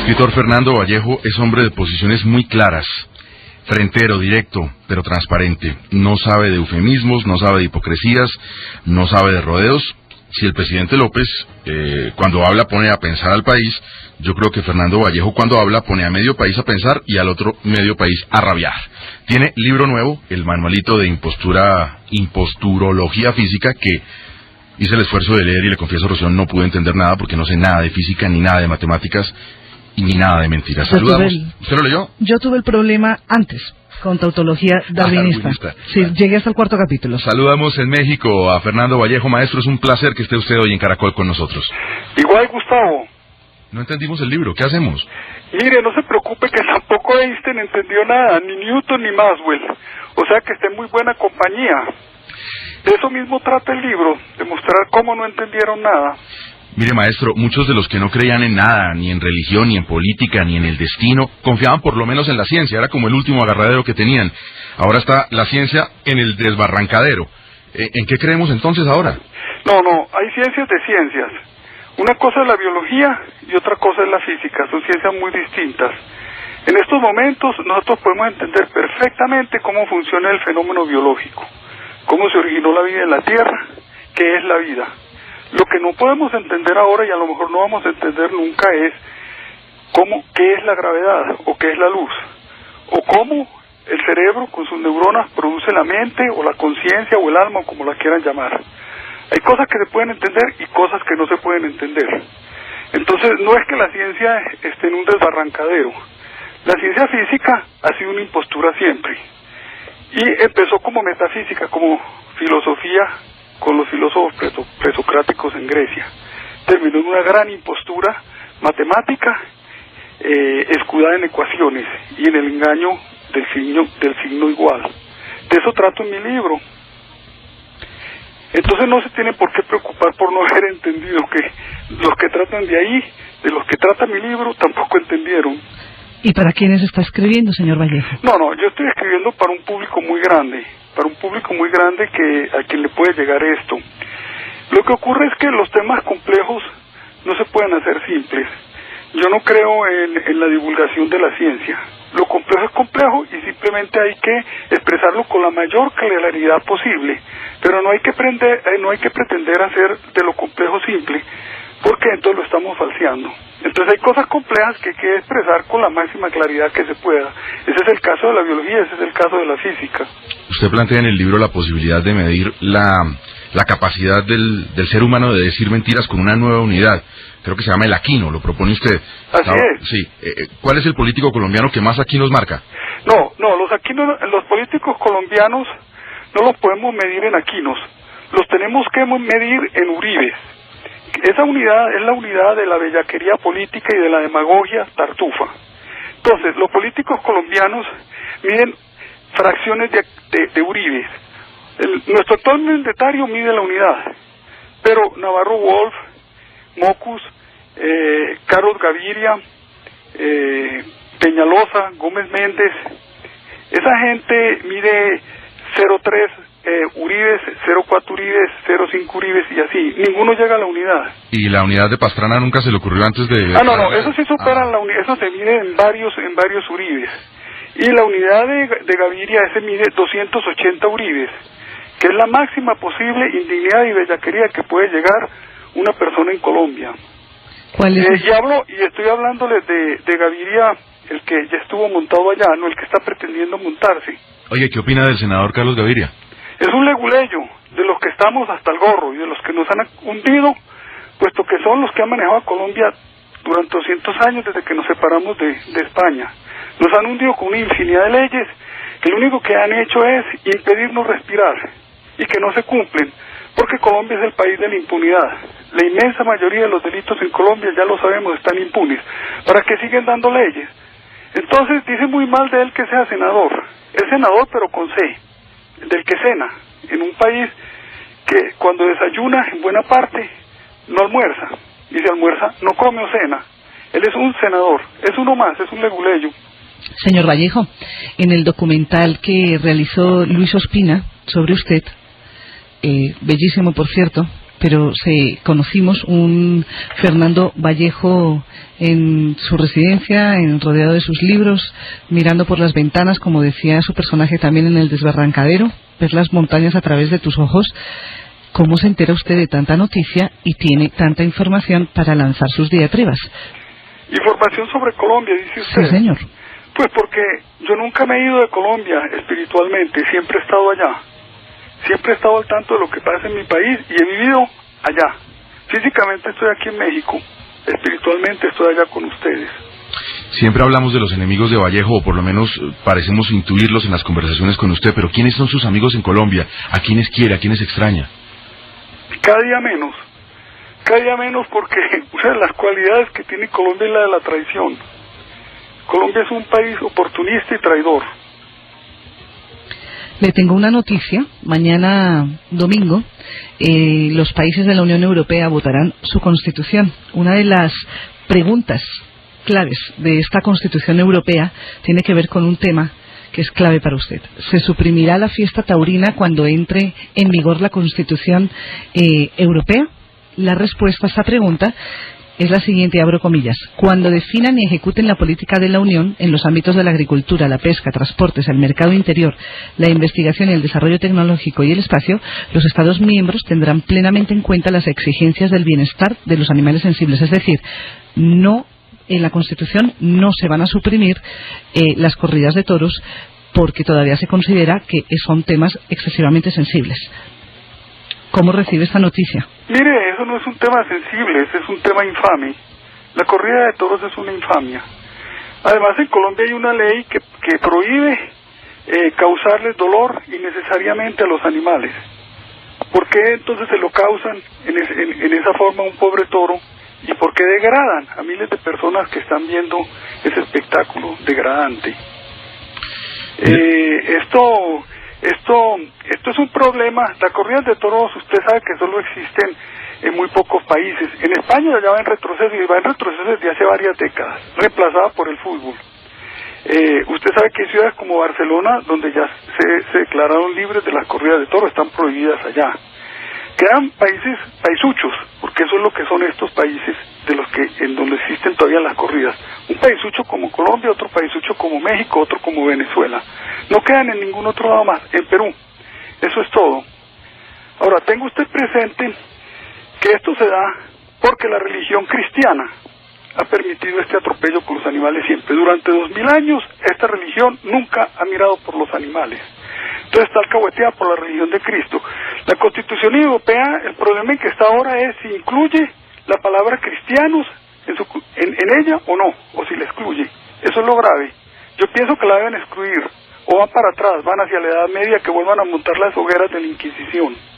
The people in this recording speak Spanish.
escritor Fernando Vallejo es hombre de posiciones muy claras, frentero, directo, pero transparente. No sabe de eufemismos, no sabe de hipocresías, no sabe de rodeos. Si el presidente López, cuando habla, pone a pensar al país, yo creo que Fernando Vallejo, cuando habla, pone a medio país a pensar y al otro medio país a rabiar. Tiene libro nuevo, el manualito de imposturología física, que hice el esfuerzo de leer y le confieso, Rocío, no pude entender nada porque no sé nada de física, ni nada de matemáticas y ni nada de mentiras. Saludamos. ¿Usted lo leyó? Yo tuve el problema antes, con tautología darwinista. Sí, llegué hasta el 4º capítulo. Saludamos en México a Fernando Vallejo. Maestro, es un placer que esté usted hoy en Caracol con nosotros. Igual, Gustavo. No entendimos el libro, ¿qué hacemos? Mire, no se preocupe que tampoco Einstein entendió nada, ni Newton ni Maxwell. O sea que está en muy buena compañía. De eso mismo trata el libro, de mostrar cómo no entendieron nada. Mire, maestro, muchos de los que no creían en nada, ni en religión, ni en política, ni en el destino, confiaban por lo menos en la ciencia, era como el último agarradero que tenían. Ahora está la ciencia en el desbarrancadero. ¿En qué creemos entonces ahora? No, hay ciencias de ciencias. Una cosa es la biología y otra cosa es la física, son ciencias muy distintas. En estos momentos nosotros podemos entender perfectamente cómo funciona el fenómeno biológico, cómo se originó la vida en la Tierra, qué es la vida. Lo que no podemos entender ahora, y a lo mejor no vamos a entender nunca, es qué es la gravedad, o qué es la luz, o cómo el cerebro con sus neuronas produce la mente, o la conciencia, o el alma, o como la quieran llamar. Hay cosas que se pueden entender y cosas que no se pueden entender. Entonces, no es que la ciencia esté en un desbarrancadero. La ciencia física ha sido una impostura siempre. Y empezó como metafísica, como filosofía, con los filósofos presocráticos en Grecia. Terminó en una gran impostura matemática, escudada en ecuaciones y en el engaño del signo igual. De eso trato en mi libro. Entonces no se tiene por qué preocupar por no haber entendido que los que tratan de ahí, de los que trata mi libro, tampoco entendieron. ¿Y para quiénes está escribiendo, señor Vallejo? No, yo estoy escribiendo para un público muy grande, a quien le puede llegar esto. Lo que ocurre es que los temas complejos no se pueden hacer simples. Yo no creo en la divulgación de la ciencia. Lo complejo es complejo y simplemente hay que expresarlo con la mayor claridad posible, pero no hay que pretender hacer de lo complejo simple, porque entonces lo estamos falseando. Entonces hay cosas complejas que hay que expresar con la máxima claridad que se pueda. Ese es el caso de la biología, ese es el caso de la física. Usted plantea en el libro la posibilidad de medir la capacidad del ser humano de decir mentiras con una nueva unidad. Creo que se llama el aquino, lo propone usted. Así es. Sí. ¿Cuál es el político colombiano que más aquinos marca? No, los políticos colombianos no los podemos medir en aquinos. Los tenemos que medir en uribes. Esa unidad es la unidad de la bellaquería política y de la demagogia tartufa. Entonces, los políticos colombianos miden fracciones de uribes. Nuestro actual mandatario mide la unidad, pero Navarro Wolf, Mocus, Carlos Gaviria, Peñalosa, Gómez Méndez, esa gente mide 0,3 uribes, 0,4 uribes, 0,5 uribes y así. Ninguno llega a la unidad. ¿Y la unidad de Pastrana nunca se le ocurrió antes de...? No, eso sí supera la unidad, eso se mide en varios uribes. Y la unidad de Gaviria, ese mide 280 uribes, que es la máxima posible indignidad y bellaquería que puede llegar una persona en Colombia. ¿Cuál es? Y estoy hablándoles de Gaviria, el que ya estuvo montado allá, no el que está pretendiendo montarse. Oye, ¿qué opina del senador Carlos Gaviria? Es un leguleyo de los que estamos hasta el gorro y de los que nos han hundido, puesto que son los que han manejado a Colombia durante 200 años desde que nos separamos de España. Nos han hundido con una infinidad de leyes que lo único que han hecho es impedirnos respirar y que no se cumplen, porque Colombia es el país de la impunidad. La inmensa mayoría de los delitos en Colombia, ya lo sabemos, están impunes. ¿Para qué siguen dando leyes? Entonces dice muy mal de él que sea senador. Es senador pero con C, del que cena, en un país que cuando desayuna en buena parte no almuerza, y si almuerza no come o cena. Él es un senador, es uno más, es un leguleyo. Señor Vallejo, en el documental que realizó Luis Ospina sobre usted, bellísimo por cierto, pero conocimos un Fernando Vallejo en su residencia, rodeado de sus libros, mirando por las ventanas, como decía su personaje también en El Desbarrancadero, ver las montañas a través de tus ojos. ¿Cómo se entera usted de tanta noticia y tiene tanta información para lanzar sus diatribas? Información sobre Colombia, dice usted. Sí, señor. Pues porque yo nunca me he ido de Colombia espiritualmente, siempre he estado allá. Siempre he estado al tanto de lo que pasa en mi país y he vivido allá. Físicamente estoy aquí en México, espiritualmente estoy allá con ustedes. Siempre hablamos de los enemigos de Vallejo, o por lo menos parecemos intuirlos en las conversaciones con usted, pero ¿quiénes son sus amigos en Colombia? ¿A quiénes quiere? ¿A quiénes extraña? Cada día menos porque una de las cualidades que tiene Colombia es la de la traición. Colombia es un país oportunista y traidor. Le tengo una noticia. Mañana domingo los países de la Unión Europea votarán su Constitución. Una de las preguntas claves de esta Constitución Europea tiene que ver con un tema que es clave para usted. ¿Se suprimirá la fiesta taurina cuando entre en vigor la Constitución Europea? La respuesta a esta pregunta es la siguiente, abro comillas: cuando definan y ejecuten la política de la Unión en los ámbitos de la agricultura, la pesca, transportes, el mercado interior, la investigación y el desarrollo tecnológico y el espacio, los Estados miembros tendrán plenamente en cuenta las exigencias del bienestar de los animales sensibles. Es decir, en la Constitución no se van a suprimir las corridas de toros porque todavía se considera que son temas excesivamente sensibles. ¿Cómo recibe esta noticia? Mire, eso no es un tema sensible, ese es un tema infame. La corrida de toros es una infamia. Además, en Colombia hay una ley que prohíbe causarles dolor innecesariamente a los animales. ¿Por qué entonces se lo causan en esa forma a un pobre toro? ¿Y por qué degradan a miles de personas que están viendo ese espectáculo degradante? Esto es un problema. Las corridas de toros, usted sabe que solo existen en muy pocos países. En España ya va en retroceso, y va en retroceso desde hace varias décadas, reemplazada por el fútbol. Usted sabe que hay ciudades como Barcelona, donde ya se declararon libres de las corridas de toros, están prohibidas allá. Quedan países paisuchos, porque eso es lo que son estos países en donde existen todavía las corridas. Un paisucho como Colombia, otro paisucho como México, otro como Venezuela. No quedan en ningún otro lado más, en Perú. Eso es todo. Ahora, tenga usted presente que esto se da porque la religión cristiana ha permitido este atropello con los animales siempre. Durante 2000 años, esta religión nunca ha mirado por los animales. Entonces está alcahueteada por la religión de Cristo. La Constitución Europea, el problema en que está ahora es si incluye la palabra cristianos en ella o no, o si la excluye. Eso es lo grave. Yo pienso que la deben excluir, o van para atrás, van hacia la Edad Media, que vuelvan a montar las hogueras de la Inquisición.